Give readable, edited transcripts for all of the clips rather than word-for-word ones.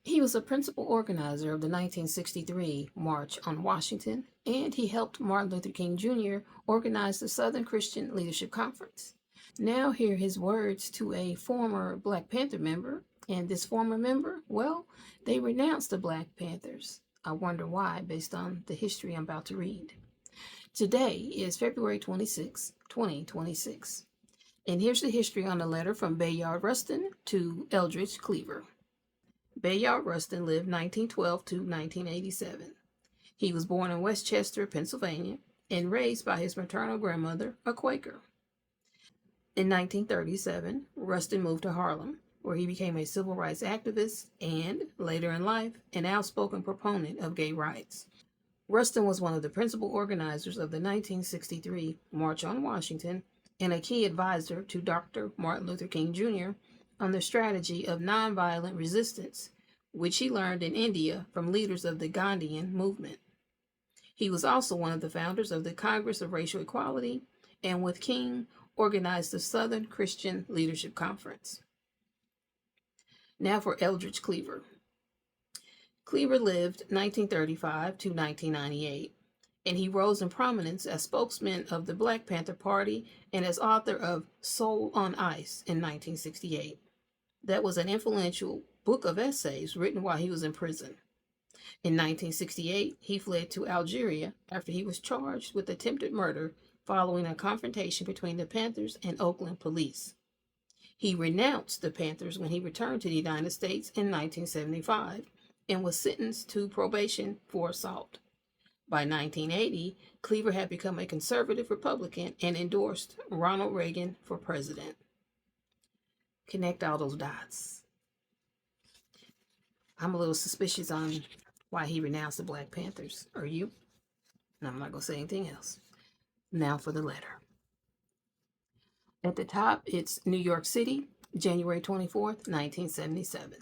He was a principal organizer of the 1963 March on Washington, and he helped Martin Luther King Jr. organize the Southern Christian Leadership Conference. Now hear his words to a former Black Panther member, and this former member, well, they renounced the Black Panthers. I wonder why, based on the history I'm about to read. Today is February 26, 2026. And here's the history on the letter from Bayard Rustin to Eldridge Cleaver. Bayard Rustin lived 1912 to 1987. He was born in Westchester, Pennsylvania, and raised by his maternal grandmother, a Quaker. In 1937, Rustin moved to Harlem, where he became a civil rights activist and, later in life, an outspoken proponent of gay rights. Rustin was one of the principal organizers of the 1963 March on Washington and a key advisor to Dr. Martin Luther King Jr. on the strategy of nonviolent resistance, which he learned in India from leaders of the Gandhian movement. He was also one of the founders of the Congress of Racial Equality, and with King, organized the Southern Christian Leadership Conference. Now for Eldridge Cleaver. Cleaver lived 1935 to 1998, and he rose in prominence as spokesman of the Black Panther Party and as author of Soul on Ice in 1968. That was an influential book of essays written while he was in prison. In 1968, he fled to Algeria after he was charged with attempted murder following a confrontation between the Panthers and Oakland police. He renounced the Panthers when he returned to the United States in 1975 and was sentenced to probation for assault. By 1980, Cleaver had become a conservative Republican and endorsed Ronald Reagan for president. Connect all those dots. I'm a little suspicious on why he renounced the Black Panthers. Are you? And I'm not going to say anything else. Now for the letter. At the top, it's New York City, January 24th, 1977.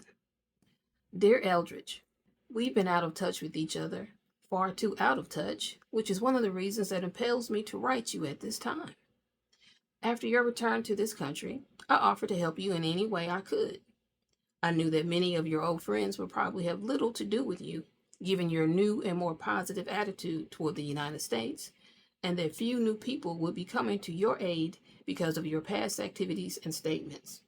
Dear Eldridge, we've been out of touch with each other, far too out of touch, which is one of the reasons that impels me to write you at this time. After your return to this country, I offered to help you in any way I could. I knew that many of your old friends would probably have little to do with you, given your new and more positive attitude toward the United States, and that few new people would be coming to your aid because of your past activities and statements.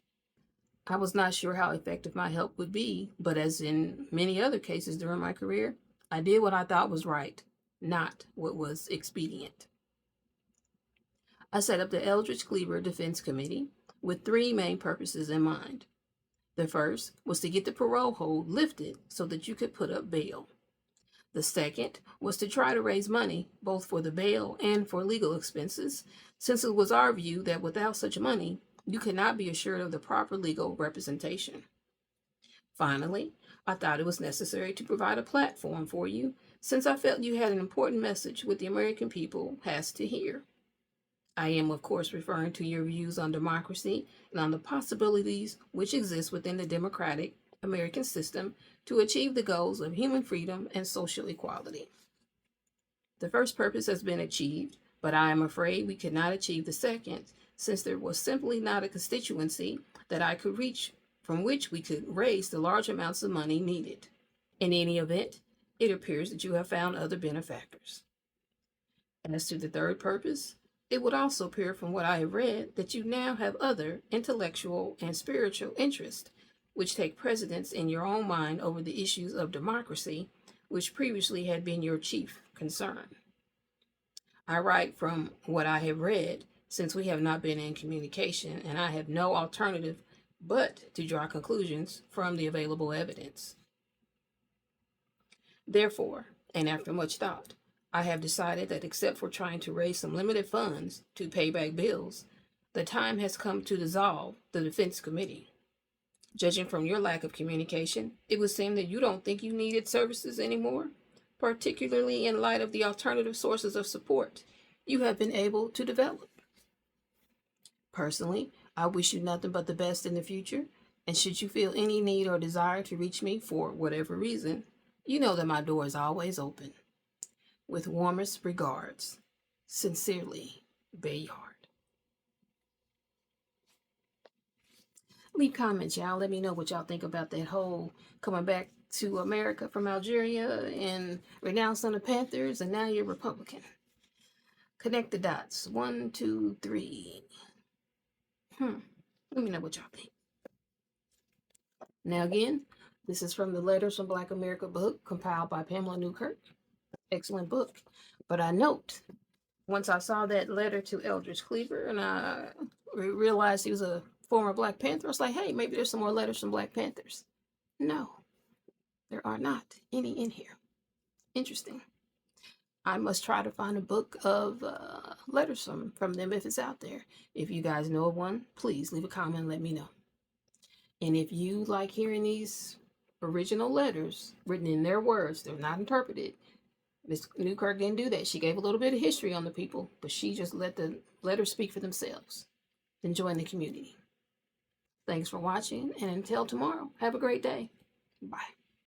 I was not sure how effective my help would be, but as in many other cases during my career, I did what I thought was right, not what was expedient. I set up the Eldridge Cleaver Defense Committee with three main purposes in mind. The first was to get the parole hold lifted so that you could put up bail. The second was to try to raise money both for the bail and for legal expenses, since it was our view that without such money, you could not be assured of the proper legal representation. Finally, I thought it was necessary to provide a platform for you, since I felt you had an important message which the American people has to hear. I am, of course, referring to your views on democracy and on the possibilities which exist within the democratic American system to achieve the goals of human freedom and social equality. The first purpose has been achieved, but I am afraid we could not achieve the second, since there was simply not a constituency that I could reach from which we could raise the large amounts of money needed. In any event, it appears that you have found other benefactors. As to the third purpose, it would also appear from what I have read that you now have other intellectual and spiritual interests which take precedence in your own mind over the issues of democracy, which previously had been your chief concern. I write from what I have read, since we have not been in communication, and I have no alternative but to draw conclusions from the available evidence. Therefore, and after much thought, I have decided that except for trying to raise some limited funds to pay back bills, the time has come to dissolve the Defense Committee. Judging from your lack of communication, it would seem that you don't think you need its services anymore, particularly in light of the alternative sources of support you have been able to develop. Personally, I wish you nothing but the best in the future, and should you feel any need or desire to reach me for whatever reason, you know that my door is always open. With warmest regards, sincerely, Bayard. Leave comments, y'all. Let me know what y'all think about that whole coming back to America from Algeria and renouncing the Panthers, and now you're Republican. Connect the dots. 1, 2, 3. Let me know what y'all think. Now again, this is from the Letters from Black America book compiled by Pamela Newkirk. Excellent book. But I note, once I saw that letter to Eldridge Cleaver and I realized he was a former Black Panther, I was like, hey, maybe there's some more letters from Black Panthers. No, there are not any in here. Interesting. I must try to find a book of letters from them if it's out there. If you guys know of one, please leave a comment and let me know. And if you like hearing these original letters written in their words, they're not interpreted. Miss Newkirk didn't do that. She gave a little bit of history on the people, but she just let the letters speak for themselves. Then join the community. Thanks for watching, and until tomorrow, have a great day. Bye.